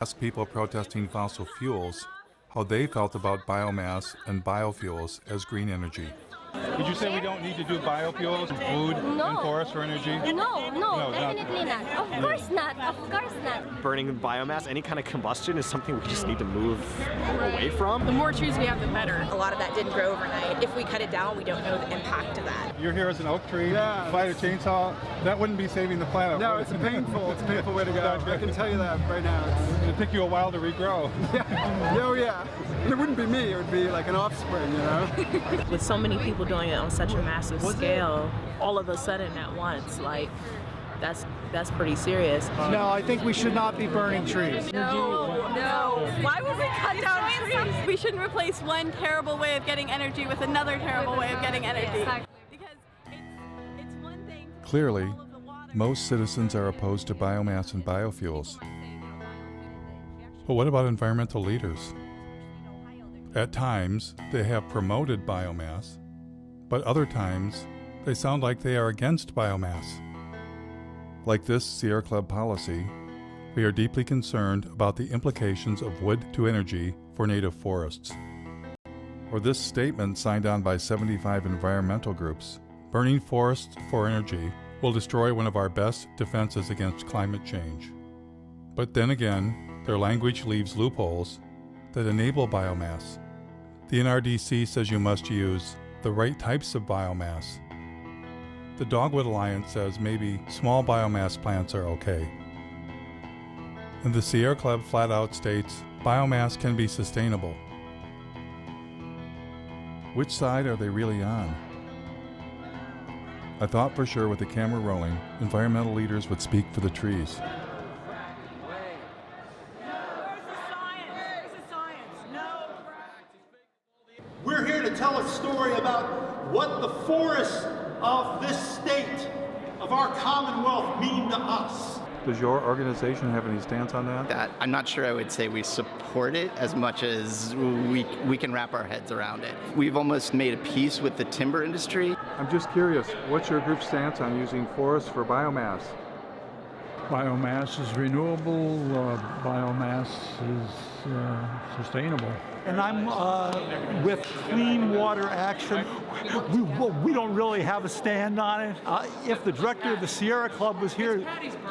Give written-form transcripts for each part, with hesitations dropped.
asked people protesting fossil fuels how they felt about biomass and biofuels as green energy. Would you say we don't need to do biofuels, food, and forest for energy? No, definitely not. Of course not. Of course not. Burning biomass, any kind of combustion is something we just need to move away from. The more trees we have, the better. A lot of that didn't grow overnight. If we cut it down, we don't know the impact of that. You're here as an oak tree, fight a chainsaw, that wouldn't be saving the planet. No, it's a painful way to go. I can tell you that right now. It'd take you a while to regrow. Oh yeah. And it wouldn't be me, it would be like an offspring, you know? With so many people doing it on such a massive scale, all of a sudden at once, like, that's pretty serious. No, I think we should not be burning trees. No. Why would we cut down trees? We shouldn't replace one terrible way of getting energy with another terrible way of getting energy. Because it's one thing. Clearly, most citizens are opposed to biomass and biofuels. But what about environmental leaders? At times, they have promoted biomass, but other times, they sound like they are against biomass. Like this Sierra Club policy, we are deeply concerned about the implications of wood to energy for native forests. Or this statement signed on by 75 environmental groups, burning forests for energy will destroy one of our best defenses against climate change. But then again, their language leaves loopholes that enable biomass. The NRDC says you must use the right types of biomass. The Dogwood Alliance says maybe small biomass plants are okay. And the Sierra Club flat out states biomass can be sustainable. Which side are they really on? I thought for sure with the camera rolling, environmental leaders would speak for the trees. We're here to tell a story about what the forests of this state, of our Commonwealth, mean to us. Does your organization have any stance on that? I'm not sure I would say we support it as much as we can wrap our heads around it. We've almost made a peace with the timber industry. I'm just curious, what's your group's stance on using forests for biomass? Biomass is renewable, biomass is sustainable. And I'm with Clean Water Action. We don't really have a stand on it. If the director of the Sierra Club was here,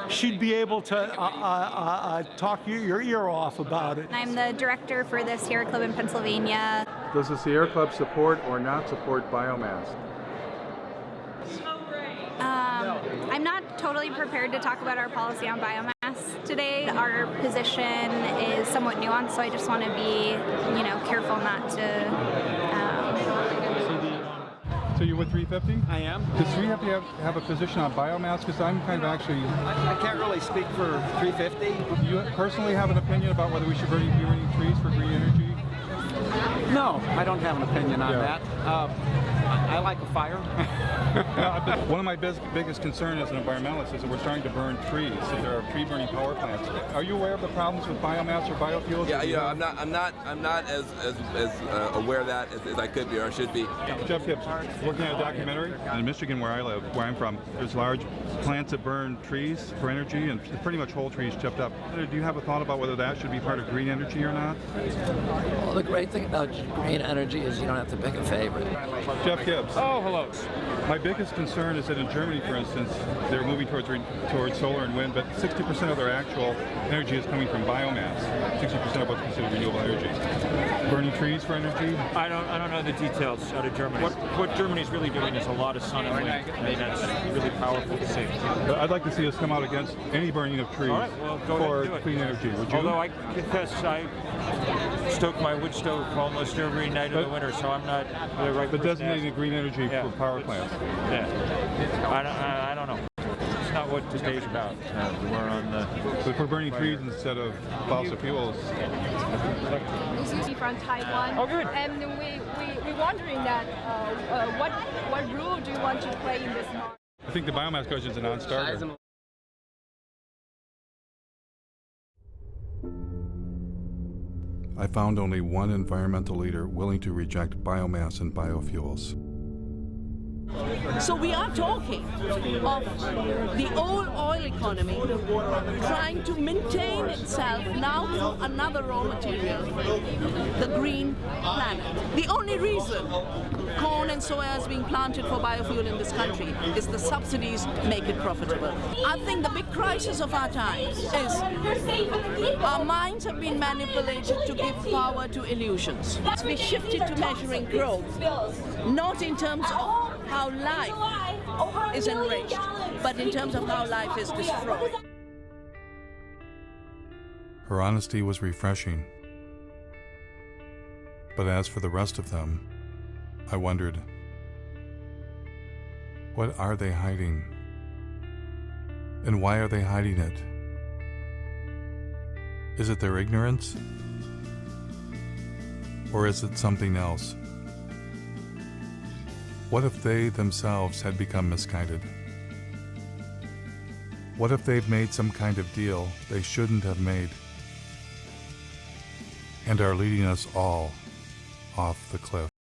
she'd be able to talk your ear off about it. I'm the director for the Sierra Club in Pennsylvania. Does the Sierra Club support or not support biomass? I'm not totally prepared to talk about our policy on biomass today. Our position is somewhat nuanced, so I just want to be, careful not to. So you're with 350? I am. Does 350 have a position on biomass? Because I'm kind of actually... I can't really speak for 350. Do you personally have an opinion about whether we should be burning trees for green energy? No, I don't have an opinion on that. I like a fire. One of my biggest concerns as an environmentalist is that we're starting to burn trees. So there are tree burning power plants. Are you aware of the problems with biomass or biofuels? Yeah, I'm not as aware of that as I could be or I should be. Jeff Hibbs, working on a documentary in Michigan, where I live, where I'm from. There's large plants that burn trees for energy, and pretty much whole trees chipped up. Do you have a thought about whether that should be part of green energy or not? Well, the great thing about green energy is you don't have to pick a favorite. Jeff Gibbs. Oh, hello. My biggest concern is that in Germany, for instance, they're moving towards solar and wind, but 60% of their actual energy is coming from biomass. 60% of what's considered renewable energy. Burning trees for energy? I don't know the details out of Germany. What Germany's really doing is a lot of sun and wind. I mean, that's really powerful to see. But I'd like to see us come out against any burning of trees for clean energy. Would you? Although I confess I stoke my wood stove almost every night of the winter, so I'm not the right. But designating green energy for power plants. Yeah, I don't know. It's not what today's about. We're on the. But if we're burning trees instead of fossil fuels. This is from Taiwan. Oh, good. And we're wondering that what role do you want to play in this market? I think the biomass question is a non-starter. I found only one environmental leader willing to reject biomass and biofuels. So we are talking of the old oil economy trying to maintain itself now through another raw material, the green planet. The only reason corn and soya is being planted for biofuel in this country is the subsidies make it profitable. I think the big crisis of our times is our minds have been manipulated to give power to illusions. We shifted to measuring growth, not in terms of how life is enriched, but in terms of how life is destroyed. Her honesty was refreshing. But as for the rest of them, I wondered, what are they hiding? And why are they hiding it? Is it their ignorance? Or is it something else? What if they themselves had become misguided? What if they've made some kind of deal they shouldn't have made and are leading us all off the cliff?